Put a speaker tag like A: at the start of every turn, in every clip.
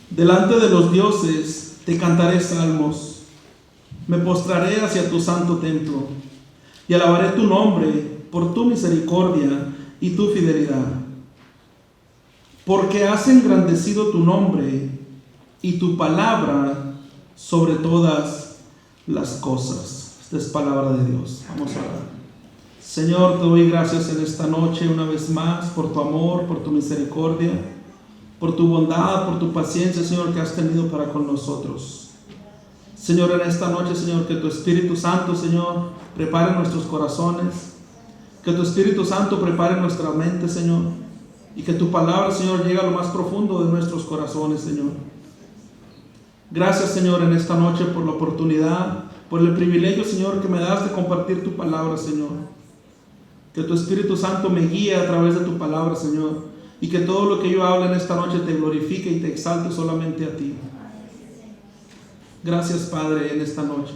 A: Delante de los dioses te cantaré salmos, me postraré hacia tu santo templo y alabaré tu nombre por tu misericordia y tu fidelidad. Porque has engrandecido tu nombre y tu palabra sobre todas las cosas. Esta es palabra de Dios. Vamos a orar. Señor, te doy gracias en esta noche una vez más por tu amor, por tu misericordia, por tu bondad, por tu paciencia, Señor, que has tenido para con nosotros. Señor, en esta noche, Señor, que tu Espíritu Santo, Señor, prepare nuestros corazones, que tu Espíritu Santo prepare nuestra mente, Señor, y que tu palabra, Señor, llegue a lo más profundo de nuestros corazones, Señor. Gracias, Señor, en esta noche por la oportunidad, por el privilegio, Señor, que me das de compartir tu palabra, Señor. Que tu Espíritu Santo me guíe a través de tu palabra, Señor, y que todo lo que yo hable en esta noche te glorifique y te exalte solamente a ti. Gracias, Padre, en esta noche.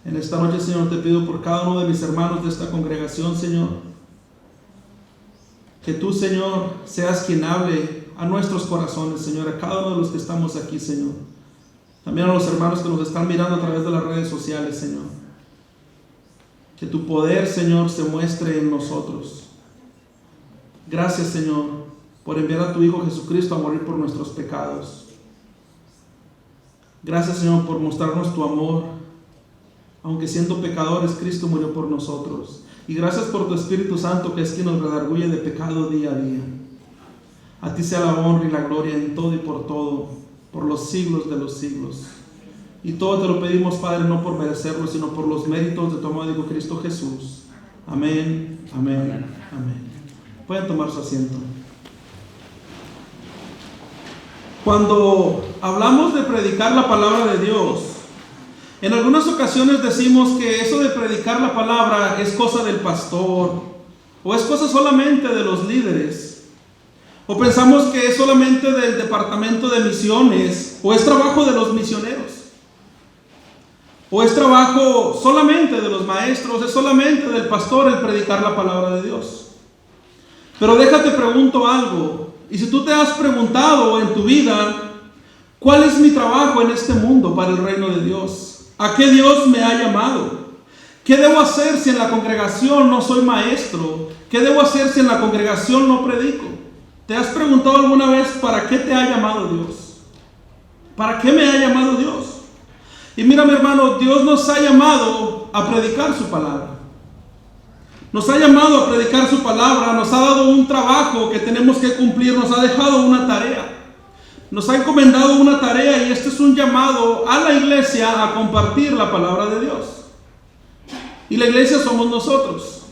A: En esta noche, Señor, te pido por cada uno de mis hermanos de esta congregación, Señor, que tú, Señor, seas quien hable a nuestros corazones, Señor, a cada uno de los que estamos aquí, Señor. También a los hermanos que nos están mirando a través de las redes sociales, Señor. Que tu poder, Señor, se muestre en nosotros. Gracias, Señor, por enviar a tu Hijo Jesucristo a morir por nuestros pecados. Gracias, Señor, por mostrarnos tu amor. Aunque siendo pecadores, Cristo murió por nosotros. Y gracias por tu Espíritu Santo, que es quien nos redarguye de pecado día a día. A ti sea la honra y la gloria en todo y por todo, por los siglos de los siglos. Y todo te lo pedimos, Padre, no por merecerlo, sino por los méritos de tu amado Hijo Cristo Jesús. Amén, amén, amén. Pueden tomar su asiento. Cuando hablamos de predicar la palabra de Dios, en algunas ocasiones decimos que eso de predicar la palabra es cosa del pastor, o es cosa solamente de los líderes, o pensamos que es solamente del departamento de misiones, o es trabajo de los misioneros, o es trabajo solamente de los maestros, es solamente del pastor el predicar la palabra de Dios. Pero déjate pregunto algo, y si tú te has preguntado en tu vida, ¿cuál es mi trabajo en este mundo para el reino de Dios? ¿A qué Dios me ha llamado? ¿Qué debo hacer si en la congregación no soy maestro? ¿Qué debo hacer si en la congregación no predico? ¿Te has preguntado alguna vez para qué te ha llamado Dios? ¿Para qué me ha llamado Dios? Y mira, mi hermano, Dios nos ha llamado a predicar su palabra. Nos ha llamado a predicar su palabra, nos ha dado un trabajo que tenemos que cumplir, nos ha dejado una tarea. Nos ha encomendado una tarea y este es un llamado a la iglesia a compartir la palabra de Dios. Y la iglesia somos nosotros.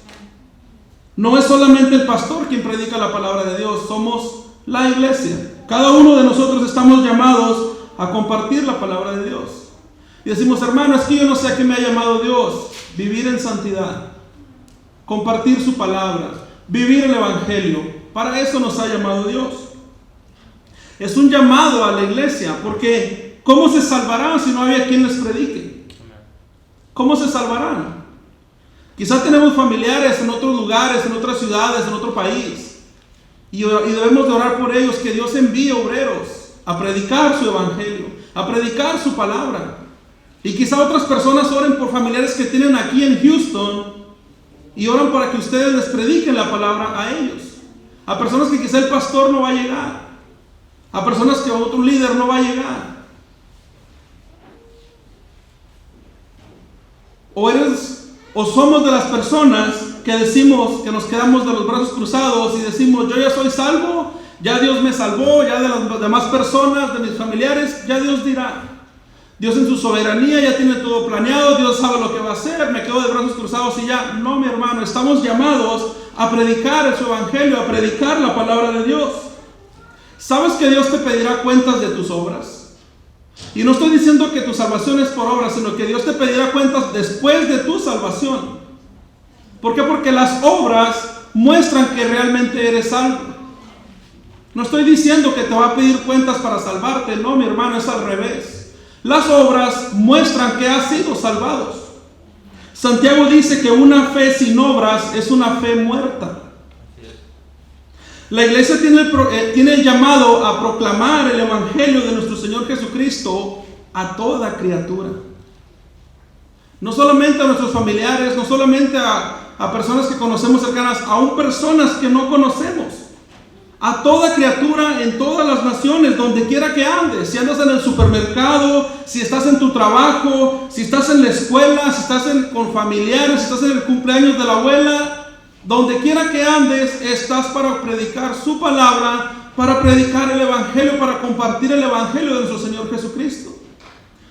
A: No es solamente el pastor quien predica la palabra de Dios, somos la iglesia. Cada uno de nosotros estamos llamados a compartir la palabra de Dios. Y decimos, hermano, es que yo no sé a qué me ha llamado Dios. Vivir en santidad, compartir su palabra, vivir el evangelio. Para eso nos ha llamado Dios. Es un llamado a la iglesia, porque ¿cómo se salvarán si no había quien les predique? ¿Cómo se salvarán? Quizás tenemos familiares en otros lugares, en otras ciudades, en otro país, y debemos de orar por ellos, que Dios envíe obreros a predicar su evangelio, a predicar su palabra. Y quizá otras personas oren por familiares que tienen aquí en Houston y oran para que ustedes les prediquen la palabra a ellos. A personas que quizá el pastor no va a llegar, a personas que otro líder no va a llegar. O somos de las personas que decimos, que nos quedamos de los brazos cruzados y decimos, yo ya soy salvo, ya Dios me salvó, ya de las demás personas, de mis familiares, ya Dios dirá. Dios en su soberanía ya tiene todo planeado, Dios sabe lo que va a hacer, me quedo de brazos cruzados y ya. No, mi hermano, estamos llamados a predicar su evangelio, a predicar la palabra de Dios. ¿Sabes que Dios te pedirá cuentas de tus obras? Y no estoy diciendo que tu salvación es por obras, sino que Dios te pedirá cuentas después de tu salvación. ¿Por qué? Porque las obras muestran que realmente eres salvo. No estoy diciendo que te va a pedir cuentas para salvarte, no, mi hermano, es al revés. Las obras muestran que has sido salvados. Santiago dice que una fe sin obras es una fe muerta. La iglesia tiene el llamado a proclamar el evangelio de nuestro Señor Jesucristo a toda criatura. No solamente a nuestros familiares, no solamente a personas que conocemos cercanas, aún personas que no conocemos. A toda criatura en todas las naciones, donde quiera que andes. Si andas en el supermercado, si estás en tu trabajo, si estás en la escuela, si estás con familiares, si estás en el cumpleaños de la abuela, donde quiera que andes, estás para predicar su palabra, para predicar el evangelio, para compartir el evangelio de nuestro Señor Jesucristo.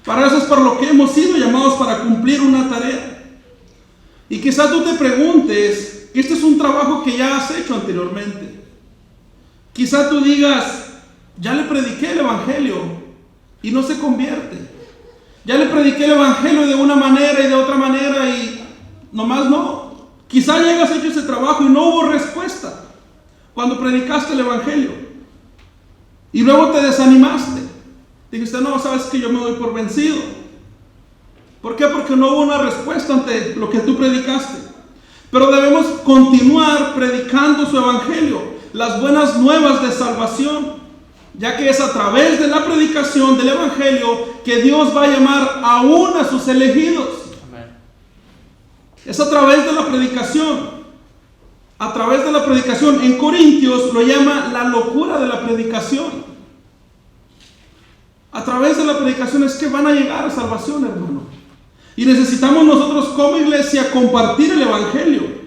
A: Para eso es por lo que hemos sido llamados, para cumplir una tarea. Y quizás tú te preguntes, este es un trabajo que ya has hecho anteriormente. Quizás tú digas, ya le prediqué el evangelio y no se convierte. Ya le prediqué el evangelio de una manera y de otra manera y nomás no. Quizás ya hayas hecho ese trabajo y no hubo respuesta cuando predicaste el evangelio. Y luego te desanimaste. Dijiste, no, sabes que yo me doy por vencido. ¿Por qué? Porque no hubo una respuesta ante lo que tú predicaste. Pero debemos continuar predicando su evangelio, las buenas nuevas de salvación, ya que es a través de la predicación del evangelio que Dios va a llamar aún a sus elegidos. Amén. Es a través de la predicación. A través de la predicación. En Corintios lo llama la locura de la predicación. A través de la predicación es que van a llegar a salvación, hermano. Y necesitamos nosotros como iglesia compartir el evangelio.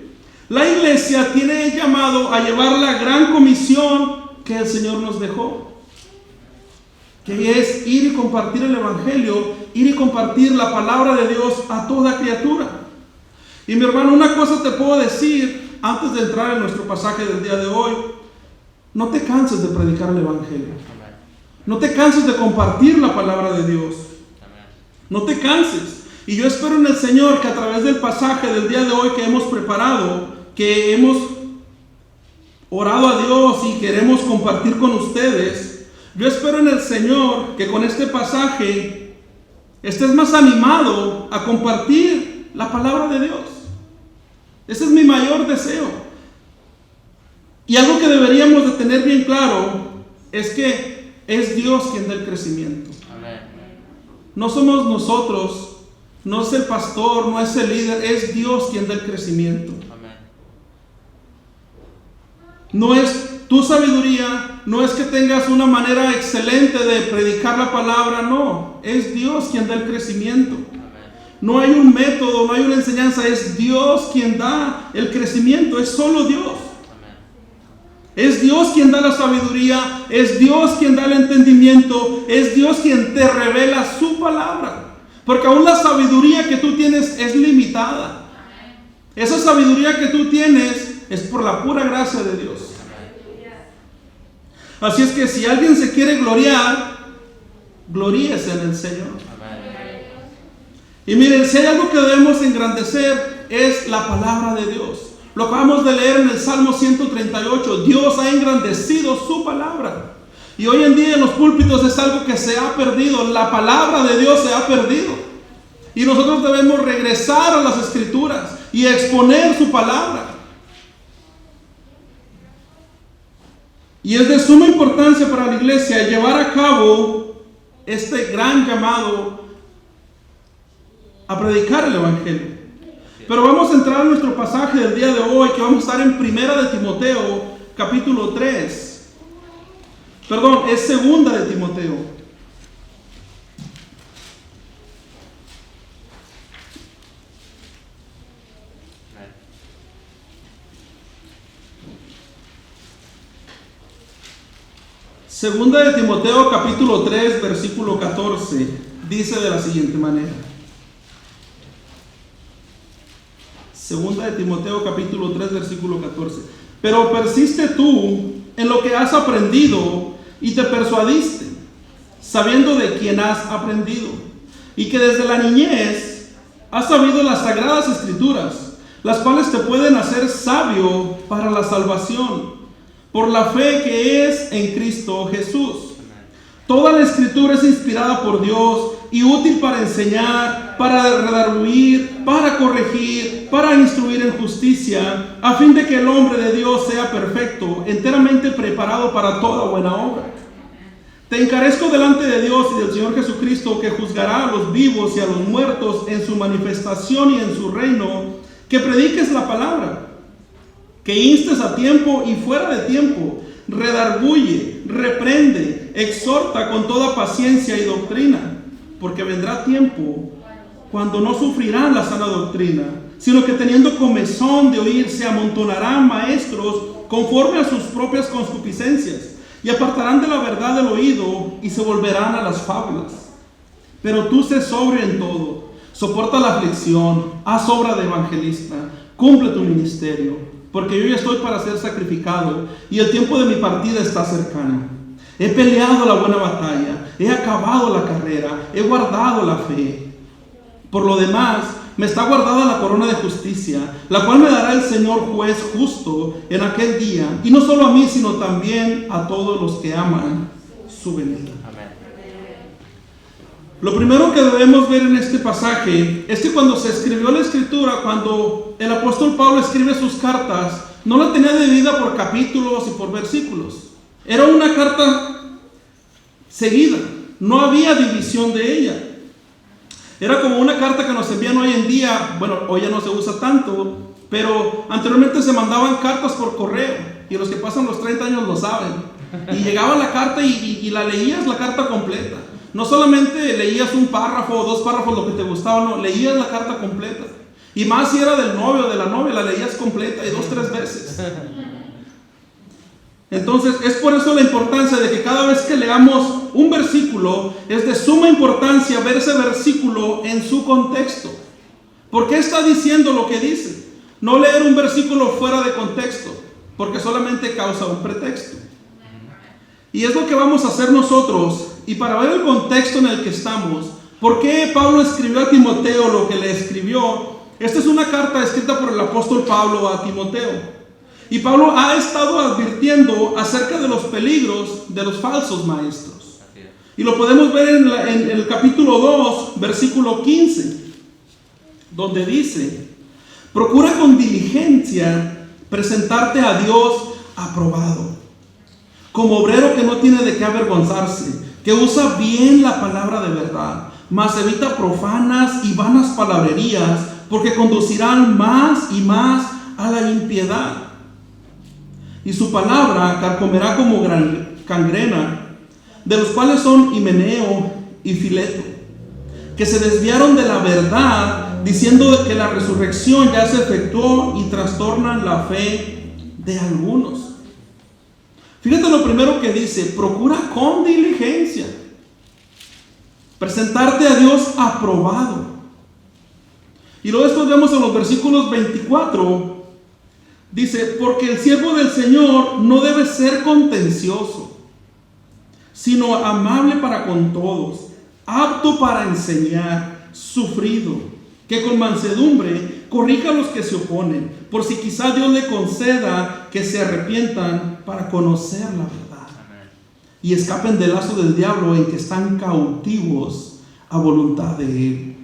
A: La iglesia tiene el llamado a llevar la gran comisión que el Señor nos dejó, que es ir y compartir el evangelio, ir y compartir la palabra de Dios a toda criatura. Y mi hermano, una cosa te puedo decir antes de entrar en nuestro pasaje del día de hoy: no te canses de predicar el evangelio. No te canses de compartir la palabra de Dios. No te canses. Y yo espero en el Señor que a través del pasaje del día de hoy que hemos preparado, que hemos orado a Dios y queremos compartir con ustedes, yo espero en el Señor que con este pasaje estés más animado a compartir la palabra de Dios. Ese es mi mayor deseo. Y algo que deberíamos de tener bien claro es que es Dios quien da el crecimiento. No somos nosotros, no es el pastor, no es el líder, es Dios quien da el crecimiento. No es tu sabiduría, no es que tengas una manera excelente de predicar la palabra, no, es Dios quien da el crecimiento. No hay un método, no hay una enseñanza, es Dios quien da el crecimiento, es solo Dios. Es Dios quien da la sabiduría, es Dios quien da el entendimiento, es Dios quien te revela su palabra. Porque aún la sabiduría que tú tienes es limitada. Esa sabiduría que tú tienes es por la pura gracia de Dios. Así es que si alguien se quiere gloriar, gloríese en el Señor. Y miren, si hay algo que debemos engrandecer es la palabra de Dios. Lo acabamos de leer en el Salmo 138. Dios ha engrandecido su palabra. Y hoy en día en los púlpitos es algo que se ha perdido. La palabra de Dios se ha perdido. Y nosotros debemos regresar a las Escrituras y exponer su palabra. Y es de suma importancia para la iglesia llevar a cabo este gran llamado a predicar el evangelio. Pero vamos a entrar en nuestro pasaje del día de hoy, que vamos a estar en Primera de Timoteo, capítulo 3. Perdón, es Segunda de Timoteo. Segunda de Timoteo, capítulo 3, versículo 14, dice de la siguiente manera. Segunda de Timoteo, capítulo 3, versículo 14. Pero persiste tú en lo que has aprendido y te persuadiste, sabiendo de quién has aprendido, y que desde la niñez has sabido las sagradas escrituras, las cuales te pueden hacer sabio para la salvación por la fe que es en Cristo Jesús. Toda la escritura es inspirada por Dios y útil para enseñar, para redarguir, para corregir, para instruir en justicia, a fin de que el hombre de Dios sea perfecto, enteramente preparado para toda buena obra. Te encarezco delante de Dios y del Señor Jesucristo, que juzgará a los vivos y a los muertos en su manifestación y en su reino, que prediques la palabra, que instes a tiempo y fuera de tiempo, redarguye, reprende, exhorta con toda paciencia y doctrina, porque vendrá tiempo cuando no sufrirán la sana doctrina, sino que teniendo comezón de oír se amontonarán maestros conforme a sus propias concupiscencias, y apartarán de la verdad del oído y se volverán a las fábulas. Pero tú sé sobrio en todo, soporta la aflicción, haz obra de evangelista, cumple tu ministerio, porque yo ya estoy para ser sacrificado y el tiempo de mi partida está cercano. He peleado la buena batalla, he acabado la carrera, he guardado la fe. Por lo demás, me está guardada la corona de justicia, la cual me dará el Señor juez justo en aquel día, y no solo a mí, sino también a todos los que aman su venida. Amén. Lo primero que debemos ver en este pasaje es que cuando se escribió la escritura, cuando el apóstol Pablo escribe sus cartas, no la tenía dividida por capítulos y por versículos. Era una carta seguida, no había división de ella. Era como una carta que nos envían hoy en día. Bueno, hoy ya no se usa tanto, pero anteriormente se mandaban cartas por correo, y los que pasan los 30 años lo saben. Y llegaba la carta y la leías la carta completa. No solamente leías un párrafo o dos párrafos, lo que te gustaba, no, leías la carta completa. Y más si era del novio o de la novia, la leías completa y 2-3 veces. Entonces es por eso la importancia de que cada vez que leamos un versículo, es de suma importancia ver ese versículo en su contexto. ¿Por qué está diciendo lo que dice? No leer un versículo fuera de contexto, porque solamente causa un pretexto. Y es lo que vamos a hacer nosotros. Y para ver el contexto en el que estamos, ¿por qué Pablo escribió a Timoteo lo que le escribió? Esta es una carta escrita por el apóstol Pablo a Timoteo. Y Pablo ha estado advirtiendo acerca de los peligros de los falsos maestros. Y lo podemos ver en el capítulo 2, versículo 15, donde dice: procura con diligencia presentarte a Dios aprobado, como obrero que no tiene de qué avergonzarse, que usa bien la palabra de verdad, mas evita profanas y vanas palabrerías, porque conducirán más y más a la impiedad. Y su palabra carcomerá como gangrena, de los cuales son Himeneo y Fileto, que se desviaron de la verdad, diciendo que la resurrección ya se efectuó, y trastornan la fe de algunos. Fíjate lo primero que dice: procura con diligencia presentarte a Dios aprobado. Y luego después vemos en los versículos 24, dice: porque el siervo del Señor no debe ser contencioso, sino amable para con todos, apto para enseñar, sufrido, que con mansedumbre corrija a los que se oponen, por si quizá Dios le conceda que se arrepientan para conocer la verdad. Amén. Y escapen del lazo del diablo en que están cautivos a voluntad de él.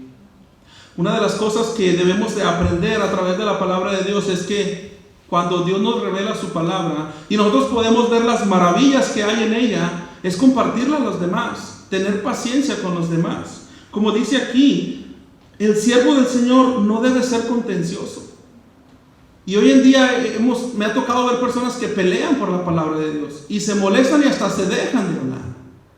A: Una de las cosas que debemos de aprender a través de la palabra de Dios es que cuando Dios nos revela su palabra y nosotros podemos ver las maravillas que hay en ella, es compartirla a los demás, tener paciencia con los demás. Como dice aquí, el siervo del Señor no debe ser contencioso. Y hoy en día me ha tocado ver personas que pelean por la palabra de Dios y se molestan y hasta se dejan de hablar.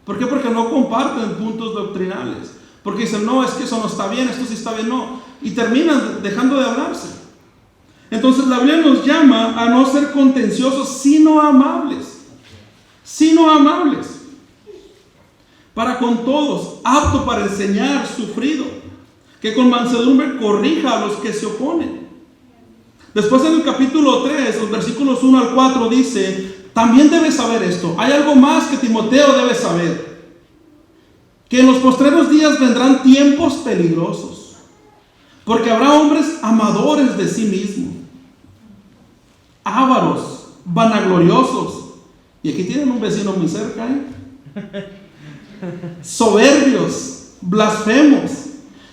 A: ¿Por qué? Porque no comparten puntos doctrinales. Porque dicen: no, es que eso no está bien, esto sí está bien, no. Y terminan dejando de hablarse. Entonces la Biblia nos llama a no ser contenciosos, sino amables. Sino amables. Para con todos, apto para enseñar, sufrido, que con mansedumbre corrija a los que se oponen. Después en el capítulo 3, los versículos 1 al 4 dice: también debes saber esto. Hay algo más que Timoteo debe saber. Que en los postreros días vendrán tiempos peligrosos, porque habrá hombres amadores de sí mismos, ávaros, vanagloriosos. Y aquí tienen un vecino muy cerca, soberbios, blasfemos,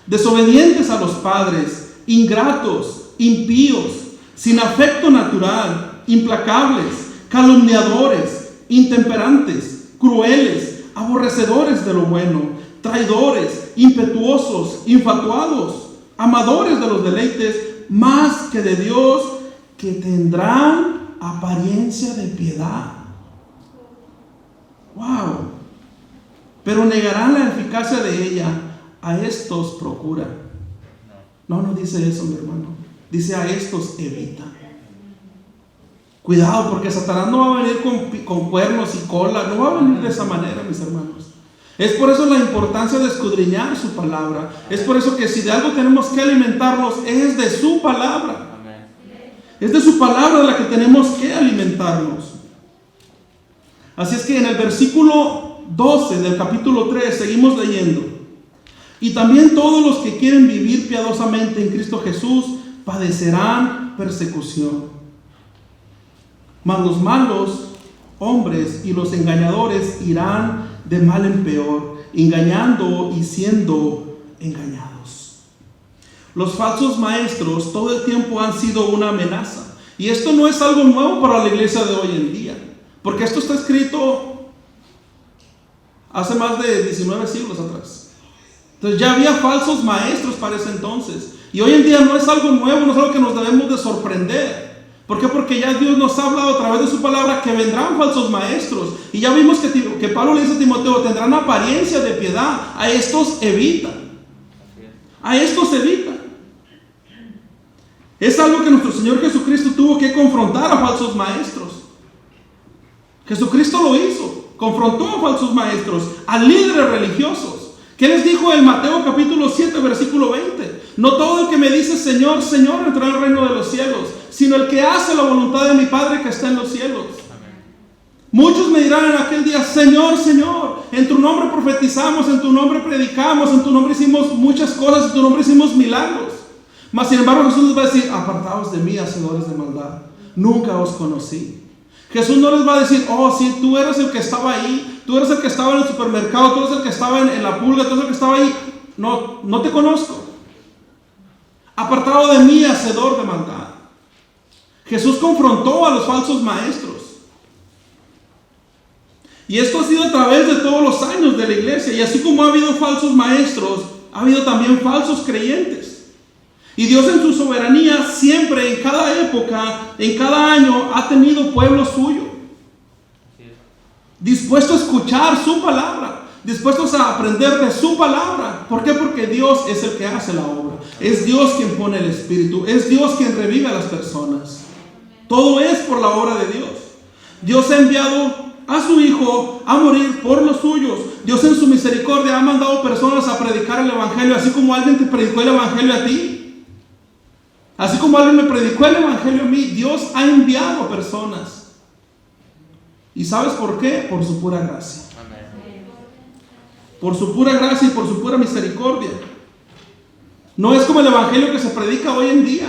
A: desobedientes a los padres, ingratos, impíos, sin afecto natural, implacables, calumniadores, intemperantes, crueles, aborrecedores de lo bueno, traidores, impetuosos, infatuados, amadores de los deleites más que de Dios, que tendrán apariencia de piedad. Wow. Pero negarán la eficacia de ella. A estos procura. No dice eso, mi hermano. Dice a estos evita. Cuidado, porque Satanás no va a venir con cuernos y cola. No va a venir de esa manera, mis hermanos. Es por eso la importancia de escudriñar su palabra. Es por eso que si de algo tenemos que alimentarnos, es de su palabra. Es de su palabra de la que tenemos que alimentarnos. Así es que en el versículo 12 del capítulo 3 seguimos leyendo. Y también todos los que quieren vivir piadosamente en Cristo Jesús padecerán persecución. Mas los malos hombres y los engañadores irán de mal en peor, engañando y siendo engañados. Los falsos maestros todo el tiempo han sido una amenaza. Y esto no es algo nuevo para la iglesia de hoy en día, porque esto está escrito hace más de 19 siglos atrás. Entonces ya había falsos maestros para ese entonces. Y hoy en día no es algo nuevo, no es algo que nos debemos de sorprender. ¿Por qué? Porque ya Dios nos ha hablado a través de su palabra que vendrán falsos maestros. Y ya vimos que Pablo le dice a Timoteo, tendrán apariencia de piedad. A estos evita. A estos evita. Es algo que nuestro Señor Jesucristo tuvo que confrontar a falsos maestros. Jesucristo lo hizo. Confrontó a falsos maestros, a líderes religiosos. ¿Qué les dijo en Mateo capítulo 7, versículo 20? No todo el que me dice Señor, Señor entrará al reino de los cielos, sino el que hace la voluntad de mi Padre que está en los cielos. Amén. Muchos me dirán en aquel día, Señor, Señor, en tu nombre profetizamos, en tu nombre predicamos, en tu nombre hicimos muchas cosas, en tu nombre hicimos milagros. Mas sin embargo Jesús les va a decir, apartaos de mí, hacedores de maldad, nunca os conocí. Jesús no les va a decir, oh, sí, tú eres el que estaba ahí, tú eres el que estaba en el supermercado, tú eres el que estaba en la pulga, tú eres el que estaba ahí. No te conozco. Apartado de mí, hacedor de maldad. Jesús confrontó a los falsos maestros. Y esto ha sido a través de todos los años de la iglesia. Y así como ha habido falsos maestros, ha habido también falsos creyentes. Y Dios en su soberanía siempre, en cada época, en cada año, ha tenido pueblo suyo. Dispuesto a escuchar su palabra, dispuestos a aprender de su palabra. ¿Por qué? Porque Dios es el que hace la obra. Es Dios quien pone el espíritu. Es Dios quien revive a las personas. Todo es por la obra de Dios. Dios ha enviado a su Hijo a morir por los suyos. Dios en su misericordia ha mandado personas a predicar el evangelio, así como alguien te predicó el evangelio a ti. Así como alguien me predicó el evangelio a mí, Dios ha enviado personas. ¿Y sabes por qué? Por su pura gracia. Por su pura gracia y por su pura misericordia. No es como el evangelio que se predica hoy en día,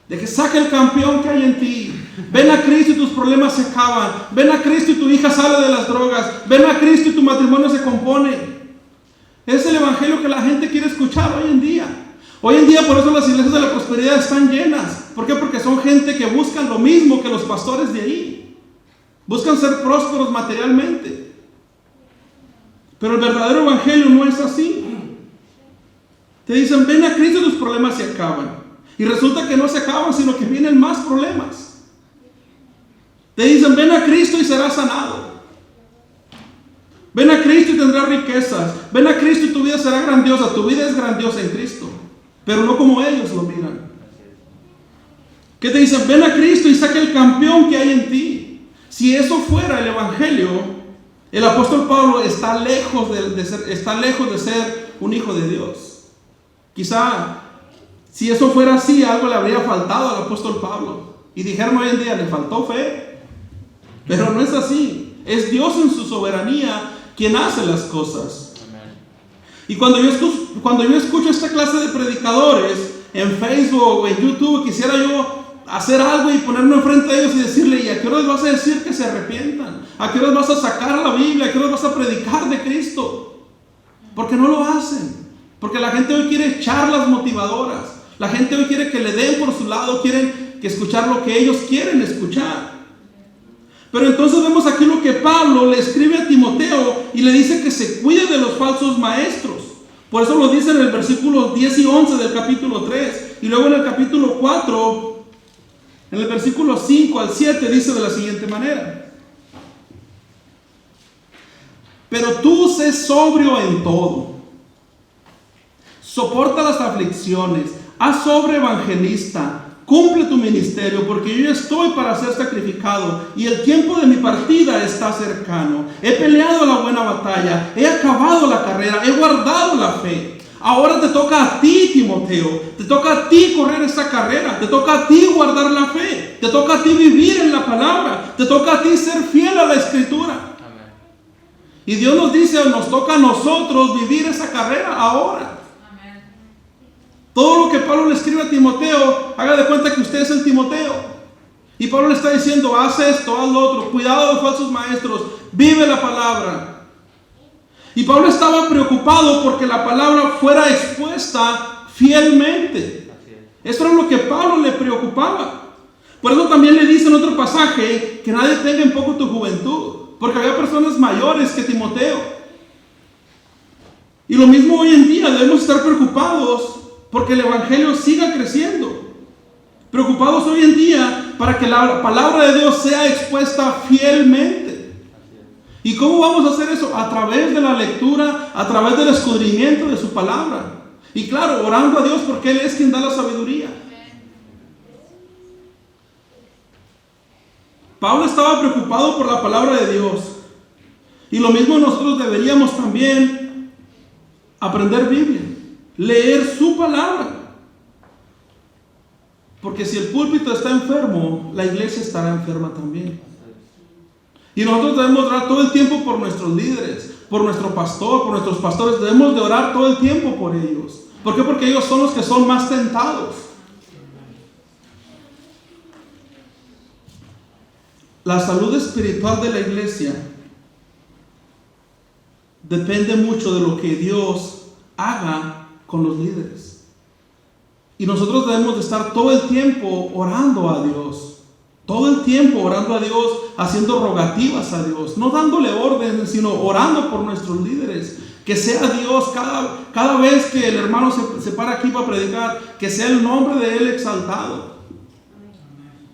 A: de que saca el campeón que hay en ti. Ven a Cristo y tus problemas se acaban. Ven a Cristo y tu hija sale de las drogas. Ven a Cristo y tu matrimonio se compone. Es el evangelio que la gente quiere escuchar hoy en día. Hoy en día por eso las iglesias de la prosperidad están llenas. ¿Por qué? Porque son gente que buscan lo mismo que los pastores de ahí. Buscan ser prósperos materialmente. Pero el verdadero evangelio no es así. Te dicen, ven a Cristo y tus problemas se acaban. Y resulta que no se acaban, sino que vienen más problemas. Te dicen, ven a Cristo y serás sanado. Ven a Cristo y tendrás riquezas. Ven a Cristo y tu vida será grandiosa. Tu vida es grandiosa en Cristo, pero no como ellos lo miran. ¿Qué te dicen? Ven a Cristo y saca el campeón que hay en ti. Si eso fuera el evangelio, el apóstol Pablo está lejos de ser un hijo de Dios. Quizá si eso fuera así, algo le habría faltado al apóstol Pablo. Y dijeron hoy en día, le faltó fe. Pero no es así. Es Dios en su soberanía quien hace las cosas. Y cuando yo escucho esta clase de predicadores en Facebook o en YouTube, quisiera yo hacer algo y ponerme enfrente de ellos y decirle, ¿y a qué horas vas a decir que se arrepientan? ¿A qué horas vas a sacar la Biblia? ¿A qué horas vas a predicar de Cristo? Porque no lo hacen. Porque la gente hoy quiere charlas motivadoras. La gente hoy quiere que le den por su lado, quieren que escuchar lo que ellos quieren escuchar. Pero entonces vemos aquí lo que Pablo le escribe a Timoteo y le dice que se cuide de los falsos maestros. Por eso lo dice en el versículo 10 y 11 del capítulo 3. Y luego en el capítulo 4, en el versículo 5 al 7, dice de la siguiente manera: pero tú sé sobrio en todo, soporta las aflicciones, haz sobre evangelista, cumple tu ministerio, porque yo ya estoy para ser sacrificado y el tiempo de mi partida está cercano. He peleado la buena batalla, he acabado la carrera, he guardado la fe. Ahora te toca a ti, Timoteo, te toca a ti correr esa carrera, te toca a ti guardar la fe, te toca a ti vivir en la palabra, te toca a ti ser fiel a la Escritura. Amén. Y Dios nos dice, nos toca a nosotros vivir esa carrera ahora. Todo lo que Pablo le escribe a Timoteo, haga de cuenta que usted es el Timoteo. Y Pablo le está diciendo, haz esto, haz lo otro, cuidado de los falsos maestros, vive la palabra. Y Pablo estaba preocupado porque la palabra fuera expuesta fielmente. Esto era lo que Pablo le preocupaba. Por eso también le dice en otro pasaje que nadie tenga en poco tu juventud, porque había personas mayores que Timoteo. Y lo mismo hoy en día, debemos estar preocupados porque el evangelio siga creciendo. Preocupados hoy en día para que la palabra de Dios sea expuesta fielmente. ¿Y cómo vamos a hacer eso? A través de la lectura, a través del escudriñamiento de su palabra. Y claro, orando a Dios porque Él es quien da la sabiduría. Pablo estaba preocupado por la palabra de Dios. Y lo mismo nosotros deberíamos también aprender Biblia. Leer su palabra. Porque si el púlpito está enfermo, la iglesia estará enferma también. Y nosotros debemos orar todo el tiempo por nuestros líderes, por nuestro pastor, por nuestros pastores. Debemos de orar todo el tiempo por ellos. ¿Por qué? Porque ellos son los que son más tentados. La salud espiritual de la iglesia depende mucho de lo que Dios haga con los líderes. Y nosotros debemos de estar todo el tiempo orando a Dios, todo el tiempo orando a Dios, haciendo rogativas a Dios, no dándole órdenes, sino orando por nuestros líderes. Que sea Dios cada vez que el hermano se para aquí para predicar, que sea el nombre de Él exaltado.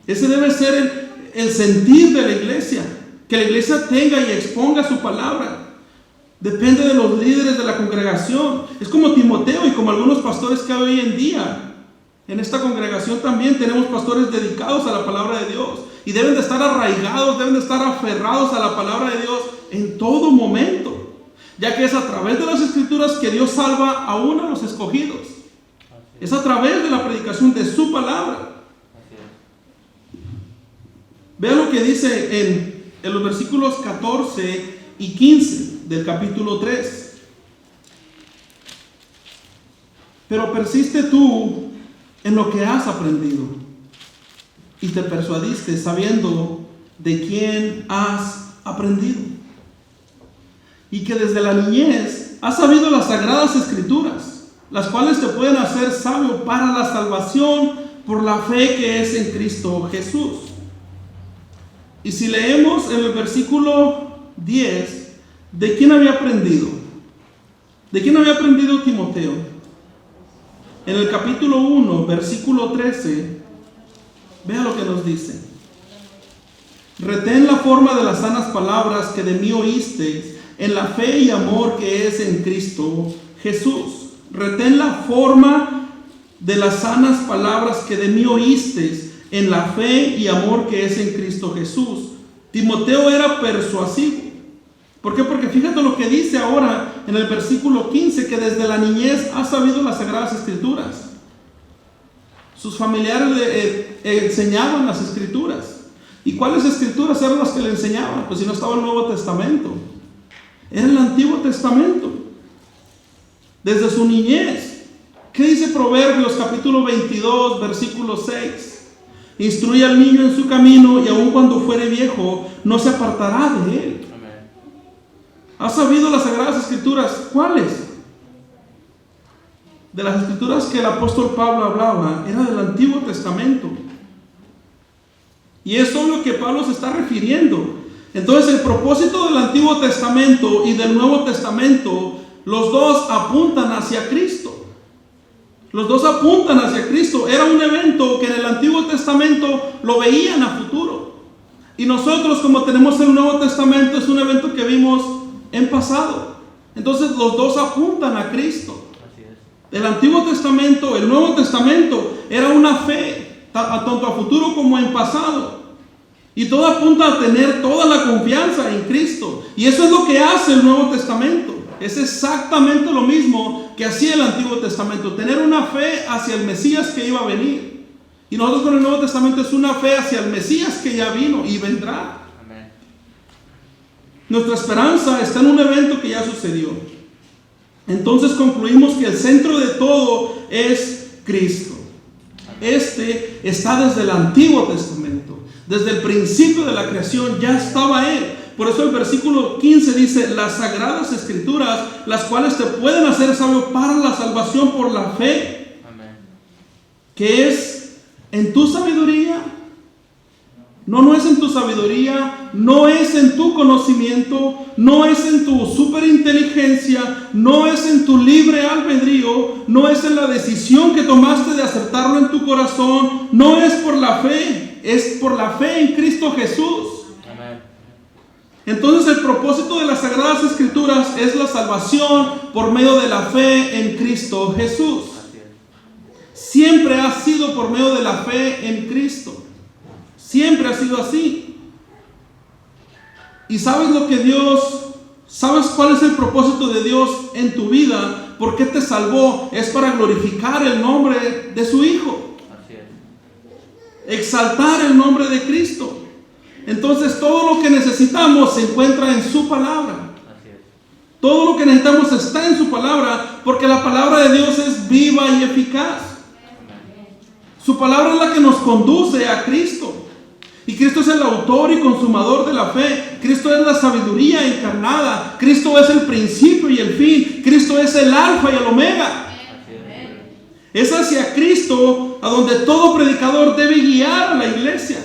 A: Ese debe ser el sentir de la iglesia, que la iglesia tenga y exponga su palabra. Depende de los líderes de la congregación. Es como Timoteo y como algunos pastores que hay hoy en día. En esta congregación también tenemos pastores dedicados a la palabra de Dios. Y deben de estar arraigados, deben de estar aferrados a la palabra de Dios en todo momento. Ya que es a través de las Escrituras que Dios salva aún a los escogidos. Es a través de la predicación de su palabra. Vean lo que dice en los versículos 14 y 15 del capítulo 3. Pero persiste tú en lo que has aprendido y te persuadiste sabiendo de quién has aprendido y que desde la niñez has sabido las sagradas escrituras, las cuales te pueden hacer sabio para la salvación por la fe que es en Cristo Jesús. Y si leemos en el versículo 10, ¿de quién había aprendido? ¿De quién había aprendido Timoteo? En el capítulo 1, versículo 13, vea lo que nos dice. Retén la forma de las sanas palabras que de mí oísteis, en la fe y amor que es en Cristo Jesús. Retén la forma de las sanas palabras que de mí oísteis, en la fe y amor que es en Cristo Jesús. Timoteo era persuasivo. ¿Por qué? Porque fíjate lo que dice ahora en el versículo 15, que desde la niñez ha sabido las sagradas escrituras. Sus familiares le enseñaban las escrituras. ¿Y cuáles escrituras eran las que le enseñaban? Pues si no estaba el Nuevo Testamento, era el Antiguo Testamento. Desde su niñez. ¿Qué dice Proverbios capítulo 22, versículo 6? Instruye al niño en su camino y aun cuando fuere viejo no se apartará de él. ¿Has sabido las sagradas escrituras? ¿Cuáles? de las escrituras que el apóstol Pablo hablaba era del Antiguo Testamento. Y es obvio que Pablo se está refiriendo. Entonces el propósito del Antiguo Testamento y del Nuevo Testamento, los dos apuntan hacia Cristo. Los dos apuntan hacia Cristo. Era un evento que en el Antiguo Testamento lo veían a futuro. Y nosotros, como tenemos el Nuevo Testamento, es un evento que vimos en pasado. Entonces los dos apuntan a Cristo. El Antiguo Testamento, el Nuevo Testamento, era una fe, tanto a futuro como en pasado. Y todo apunta a tener toda la confianza en Cristo. Y eso es lo que hace el Nuevo Testamento. Es exactamente lo mismo que hacía el Antiguo Testamento. Tener una fe hacia el Mesías que iba a venir. Y nosotros con el Nuevo Testamento es una fe hacia el Mesías que ya vino y vendrá. Amén. Nuestra esperanza está en un evento que ya sucedió. Entonces concluimos que el centro de todo es Cristo. Este está desde el Antiguo Testamento. Desde el principio de la creación ya estaba Él. Por eso el versículo 15 dice: las sagradas escrituras, las cuales te pueden hacer sabio para la salvación por la fe. Amén. Que es en tu sabiduría. No es en tu sabiduría, no es en tu conocimiento, no es en tu superinteligencia, no es en tu libre albedrío, no es en la decisión que tomaste de aceptarlo en tu corazón, no es por la fe, es por la fe en Cristo Jesús. Amén. Entonces el propósito de las Sagradas Escrituras es la salvación por medio de la fe en Cristo Jesús. Siempre ha sido por medio de la fe en Cristo. Siempre ha sido así. ¿Y sabes lo que sabes cuál es el propósito de Dios en tu vida? ¿Por qué te salvó? Es para glorificar el nombre de su Hijo. Así es. Exaltar el nombre de Cristo. Entonces todo lo que necesitamos se encuentra en su palabra. Así es. Todo lo que necesitamos está en su palabra, porque la palabra de Dios es viva y eficaz. Su palabra es la que nos conduce a Cristo. Y Cristo es el autor y consumador de la fe. Cristo es la sabiduría encarnada. Cristo es el principio y el fin. Cristo es el alfa y el omega. Es hacia Cristo a donde todo predicador debe guiar a la iglesia.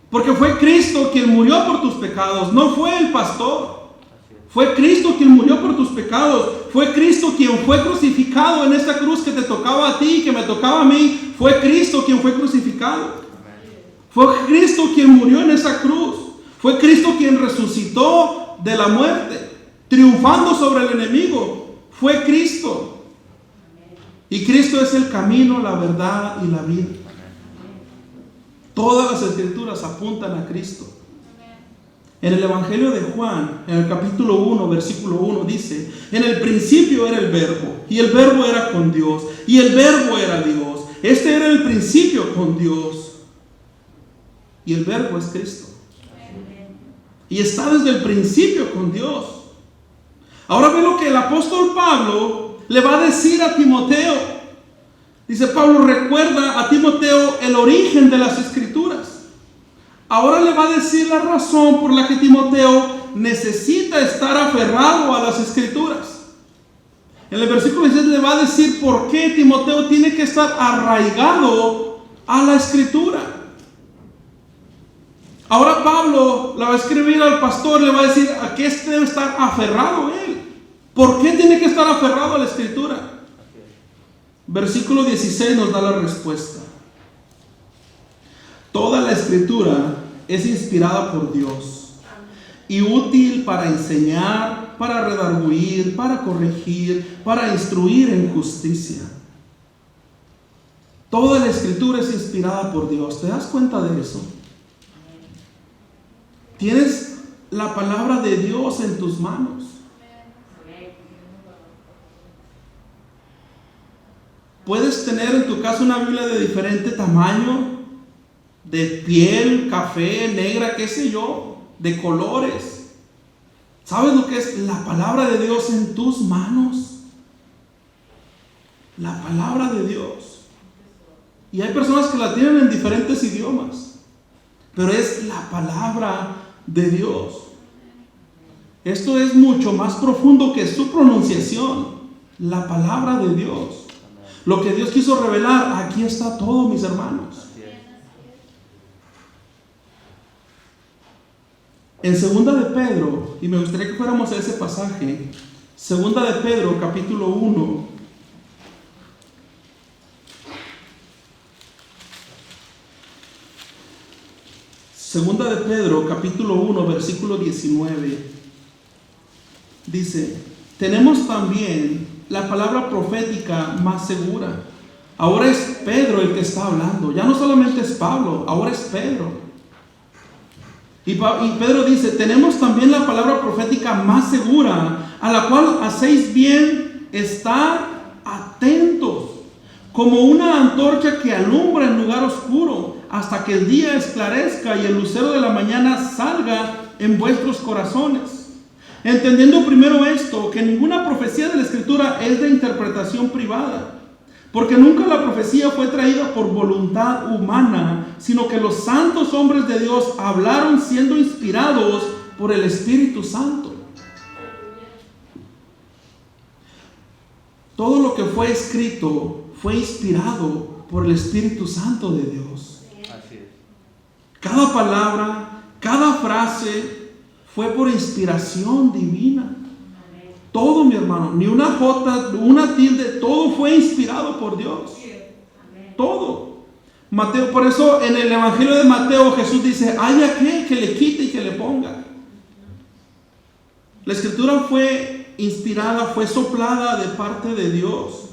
A: Porque fue Cristo quien murió por tus pecados. No fue el pastor. Fue Cristo quien murió por tus pecados. Fue Cristo quien fue crucificado en esta cruz que te tocaba a ti y que me tocaba a mí. Fue Cristo quien fue crucificado. Fue Cristo quien murió en esa cruz. Fue Cristo quien resucitó de la muerte, triunfando sobre el enemigo. Fue Cristo. Y Cristo es el camino, la verdad y la vida. Todas las escrituras apuntan a Cristo. En el Evangelio de Juan, en el capítulo 1, versículo 1, dice: en el principio era el verbo, y el verbo era con Dios, y el verbo era Dios. Este era el principio con Dios. Y el verbo es Cristo. Y está desde el principio con Dios. Ahora ve lo que el apóstol Pablo le va a decir a Timoteo. Dice Pablo: recuerda a Timoteo el origen de las escrituras. Ahora le va a decir la razón por la que Timoteo necesita estar aferrado a las escrituras. En el versículo 16 le va a decir por qué Timoteo tiene que estar arraigado a la escritura. Ahora Pablo la va a escribir al pastor, le va a decir a qué debe estar aferrado él. ¿Por qué tiene que estar aferrado a la escritura? Versículo 16 nos da la respuesta. Toda la escritura es inspirada por Dios y útil para enseñar, para redarguir, para corregir, para instruir en justicia. Toda la escritura es inspirada por Dios. ¿Te das cuenta de eso? Tienes la palabra de Dios en tus manos. Puedes tener en tu casa una Biblia de diferente tamaño, de piel, café, negra, qué sé yo, de colores. ¿Sabes lo que es la palabra de Dios en tus manos? La palabra de Dios. Y hay personas que la tienen en diferentes idiomas, pero es la palabra de Dios. Esto es mucho más profundo que su pronunciación. La palabra de Dios. Lo que Dios quiso revelar, aquí está todo, mis hermanos. En segunda de Pedro, y me gustaría que fuéramos a ese pasaje, segunda de Pedro, capítulo 1. Segunda de Pedro, capítulo 1, versículo 19. Dice, tenemos también la palabra profética más segura. Ahora es Pedro el que está hablando. Ya no solamente es Pablo, ahora es Pedro. Y Pedro dice, tenemos también la palabra profética más segura, a la cual hacéis bien estar atentos, como una antorcha que alumbra en lugar oscuro, hasta que el día esclarezca y el lucero de la mañana salga en vuestros corazones. Entendiendo primero esto, que ninguna profecía de la Escritura es de interpretación privada, porque nunca la profecía fue traída por voluntad humana, sino que los santos hombres de Dios hablaron siendo inspirados por el Espíritu Santo. Todo lo que fue escrito fue inspirado por el Espíritu Santo de Dios.
B: Así es.
A: Cada palabra, cada frase fue por inspiración divina. Todo, mi hermano, ni una jota, una tilde, todo fue inspirado por Dios. Todo. Mateo, por eso en el Evangelio de Mateo Jesús dice, hay aquel que le quite y que le ponga. La Escritura fue inspirada, fue soplada de parte de Dios,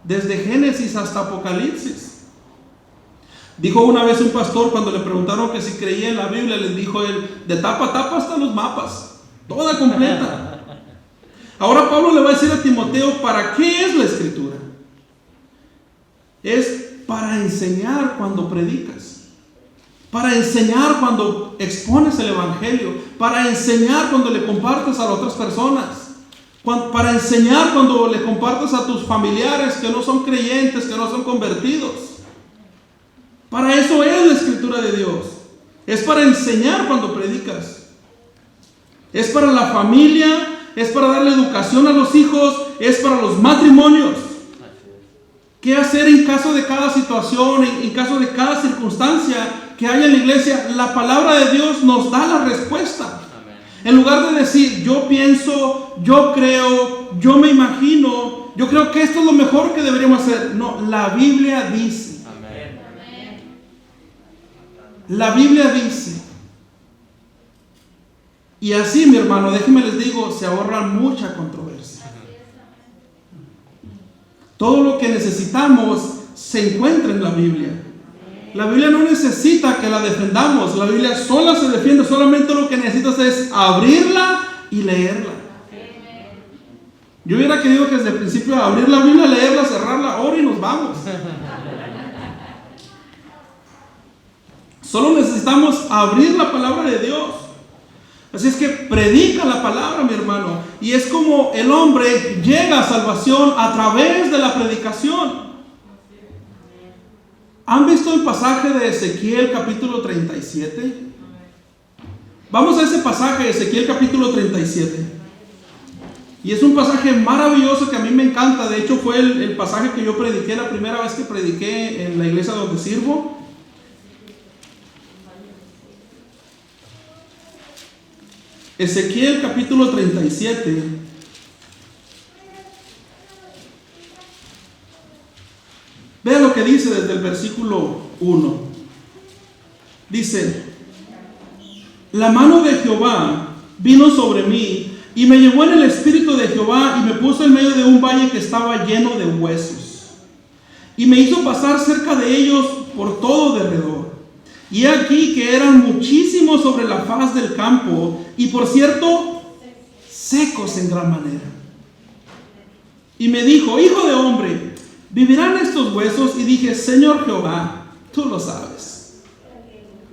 A: desde Génesis hasta Apocalipsis. Dijo una vez un pastor, cuando le preguntaron que si creía en la Biblia, les dijo él, de tapa a tapa hasta los mapas, toda completa. Ahora Pablo le va a decir a Timoteo, ¿para qué es la Escritura? Es para enseñar cuando predicas, para enseñar cuando expones el Evangelio, para enseñar cuando le compartes a las otras personas, para enseñar cuando le compartes a tus familiares que no son creyentes, que no son convertidos. Para eso es la Escritura de Dios. Es para enseñar cuando predicas. Es para la familia. Es para darle educación a los hijos, es para los matrimonios. ¿Qué hacer en caso de cada situación, en caso de cada circunstancia que haya en la iglesia? La palabra de Dios nos da la respuesta. En lugar de decir, yo pienso, yo creo, yo me imagino, yo creo que esto es lo mejor que deberíamos hacer. No, la Biblia dice. La Biblia dice. Y así, mi hermano, déjenme les digo, se ahorra mucha controversia. Todo lo que necesitamos se encuentra en la Biblia. La Biblia no necesita que la defendamos. La Biblia sola se defiende. Solamente lo que necesitas es abrirla y leerla. Yo hubiera querido que desde el principio abrir la Biblia, leerla, cerrarla, ahora y nos vamos. Solo necesitamos abrir la palabra de Dios. Así es que predica la palabra, mi hermano. Y es como el hombre llega a salvación a través de la predicación. ¿Han visto el pasaje de Ezequiel capítulo 37? Vamos a ese pasaje de Ezequiel capítulo 37. Y es un pasaje maravilloso que a mí me encanta. De hecho fue el pasaje que yo prediqué la primera vez que prediqué en la iglesia donde sirvo. Ezequiel capítulo 37. Vea lo que dice desde el versículo 1. Dice, la mano de Jehová vino sobre mí y me llevó en el espíritu de Jehová y me puso en medio de un valle que estaba lleno de huesos. Y me hizo pasar cerca de ellos por todo derredor. Y he aquí que eran muchísimos sobre la faz del campo, y por cierto, secos en gran manera. Y me dijo, hijo de hombre, ¿vivirán estos huesos? Y dije, Señor Jehová, tú lo sabes.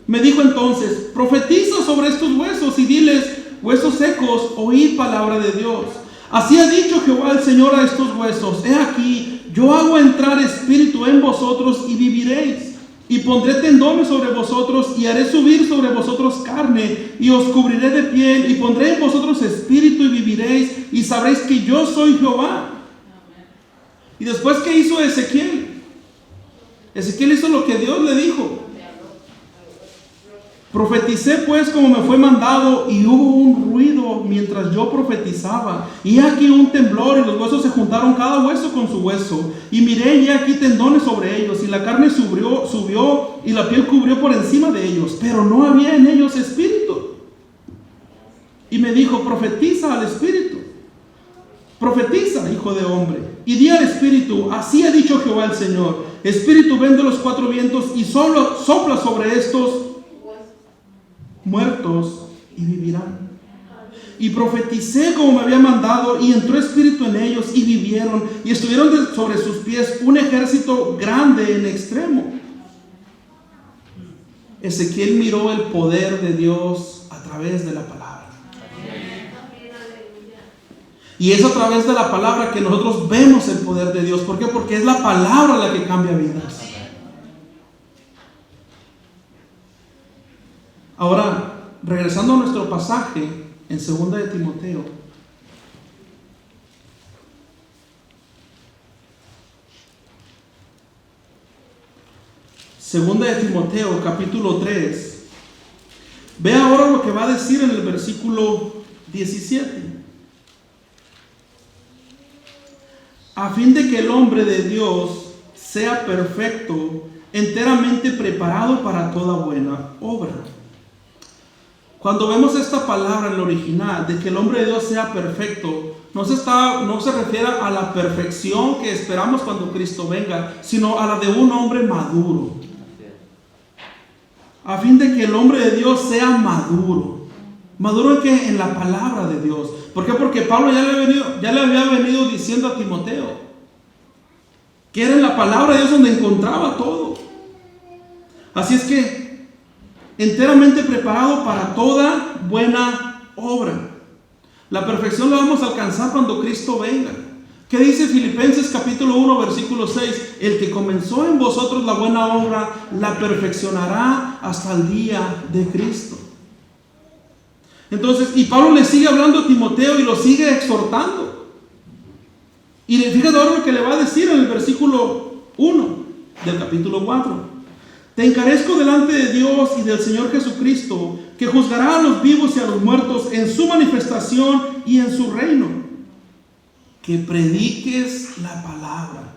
A: Me dijo entonces, profetiza sobre estos huesos y diles, huesos secos, oíd palabra de Dios. Así ha dicho Jehová el Señor a estos huesos, he aquí, yo hago entrar espíritu en vosotros y viviréis. Y pondré tendones sobre vosotros y haré subir sobre vosotros carne y os cubriré de piel y pondré en vosotros espíritu y viviréis y sabréis que yo soy Jehová. ¿Y después qué hizo Ezequiel? Ezequiel hizo lo que Dios le dijo. Profeticé pues como me fue mandado, y hubo un ruido mientras yo profetizaba, y aquí un temblor, y los huesos se juntaron cada hueso con su hueso, y miré y aquí tendones sobre ellos, y la carne subió y la piel cubrió por encima de ellos, pero no había en ellos espíritu. Y me dijo: profetiza al espíritu, profetiza, hijo de hombre, y di al espíritu: así ha dicho Jehová el Señor, espíritu, ven de los cuatro vientos y solo sopla sobre estos muertos y vivirán. Y profeticé como me había mandado, y entró espíritu en ellos y vivieron, y estuvieron sobre sus pies un ejército grande en extremo. Ezequiel miró el poder de Dios a través de la palabra. Y es a través de la palabra que nosotros vemos el poder de Dios. ¿Por qué? Porque es la palabra la que cambia vidas. Ahora, regresando a nuestro pasaje en 2 de Timoteo. Segunda de Timoteo, capítulo 3. Ve ahora lo que va a decir en el versículo 17. A fin de que el hombre de Dios sea perfecto, enteramente preparado para toda buena obra. Cuando vemos esta palabra en el original, de que el hombre de Dios sea perfecto, no se refiere a la perfección que esperamos cuando Cristo venga, sino a la de un hombre maduro. A fin de que el hombre de Dios sea maduro. ¿Maduro en qué? En la palabra de Dios. ¿Por qué? Porque Pablo ya le había venido diciendo a Timoteo que era en la palabra de Dios donde encontraba todo. Así es que enteramente preparado para toda buena obra. La perfección la vamos a alcanzar cuando Cristo venga. ¿Qué dice Filipenses capítulo 1 versículo 6? El que comenzó en vosotros la buena obra la perfeccionará hasta el día de Cristo. Entonces, y Pablo le sigue hablando a Timoteo y lo sigue exhortando. Y fíjate ahora lo que le va a decir en el versículo 1 del capítulo 4. Te encarezco delante de Dios y del Señor Jesucristo, que juzgará a los vivos y a los muertos en su manifestación y en su reino. Que prediques la palabra,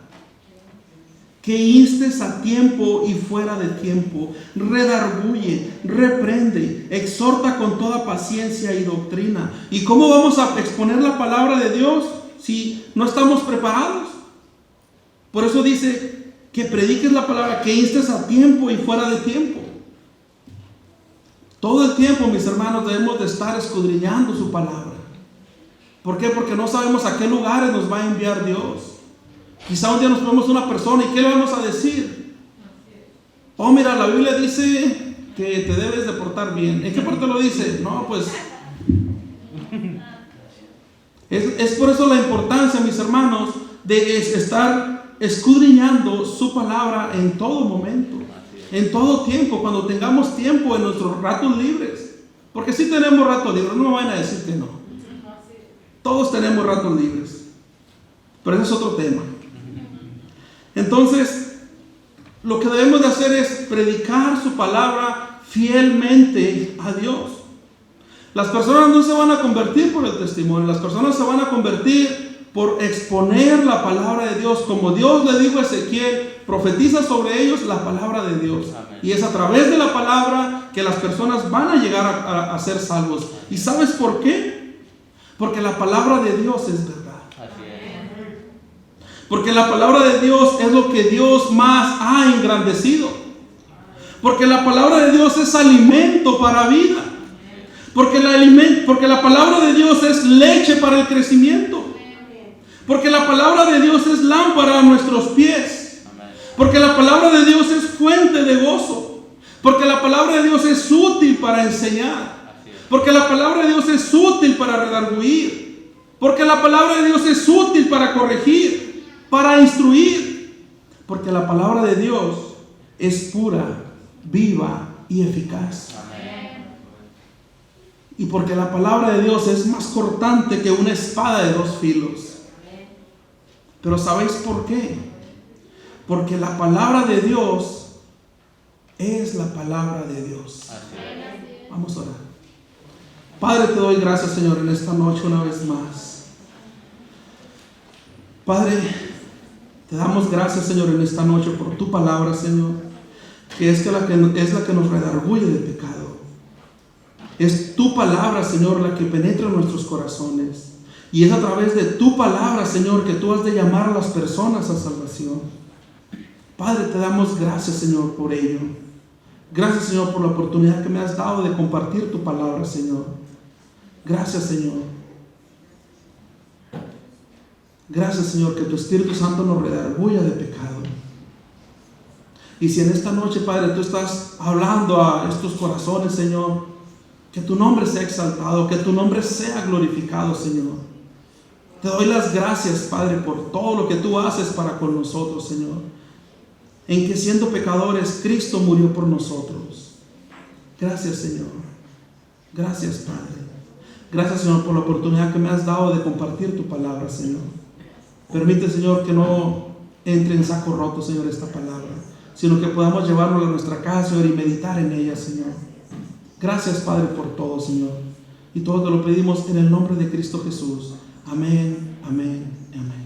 A: que instes a tiempo y fuera de tiempo, redarguye, reprende, exhorta con toda paciencia y doctrina. ¿Y cómo vamos a exponer la palabra de Dios si no estamos preparados? Por eso dice que prediques la palabra, que instes a tiempo y fuera de tiempo. Todo el tiempo, mis hermanos, debemos de estar escudriñando su palabra. ¿Por qué? Porque no sabemos a qué lugares nos va a enviar Dios. Quizá un día nos ponemos una persona y ¿qué le vamos a decir? Oh, mira, la Biblia dice que te debes de portar bien. ¿En qué parte lo dice? No, pues es por eso la importancia, mis hermanos, de estar escudriñando su palabra en todo momento, en todo tiempo, cuando tengamos tiempo en nuestros ratos libres. Porque si tenemos ratos libres, no me van a decir que no. Todos tenemos ratos libres, pero ese es otro tema. Entonces, lo que debemos de hacer es predicar su palabra fielmente a Dios. Las personas no se van a convertir por el testimonio, las personas se van a convertir por exponer la palabra de Dios. Como Dios le dijo a Ezequiel, profetiza sobre ellos la palabra de Dios. Amén. Y es a través de la palabra que las personas van a llegar a ser salvos. ¿Y sabes por qué? Porque la palabra de Dios es verdad. Porque la palabra de Dios es lo que Dios más ha engrandecido. Porque la palabra de Dios es alimento para vida. Porque la palabra de Dios es leche para el crecimiento. Porque la palabra de Dios es lámpara a nuestros pies. Porque la palabra de Dios es fuente de gozo. Porque la palabra de Dios es útil para enseñar. Porque la palabra de Dios es útil para redarguir. Porque la palabra de Dios es útil para corregir, para instruir. Porque la palabra de Dios es pura, viva y eficaz. Y porque la palabra de Dios es más cortante que una espada de dos filos. Pero ¿sabéis por qué? Porque la palabra de Dios es la palabra de Dios. Vamos a orar. Padre, te doy gracias, Señor, en esta noche una vez más. Padre, te damos gracias, Señor, en esta noche por tu palabra, Señor, que es la que nos redarguye del pecado. Es tu palabra, Señor, la que penetra en nuestros corazones. Y es a través de tu palabra, Señor, que tú has de llamar a las personas a salvación. Padre, te damos gracias, Señor, por ello. Gracias, Señor, por la oportunidad que me has dado de compartir tu palabra, Señor. Gracias, Señor. Gracias, Señor, que tu Espíritu Santo nos redarguya de pecado. Y si en esta noche, Padre, tú estás hablando a estos corazones, Señor, que tu nombre sea exaltado, que tu nombre sea glorificado, Señor. Te doy las gracias, Padre, por todo lo que tú haces para con nosotros, Señor. En que siendo pecadores, Cristo murió por nosotros. Gracias, Señor. Gracias, Padre. Gracias, Señor, por la oportunidad que me has dado de compartir tu palabra, Señor. Permite, Señor, que no entre en saco roto, Señor, esta palabra, sino que podamos llevarlo a nuestra casa, Señor, y meditar en ella, Señor. Gracias, Padre, por todo, Señor. Y todo te lo pedimos en el nombre de Cristo Jesús. Amén, amén, amén.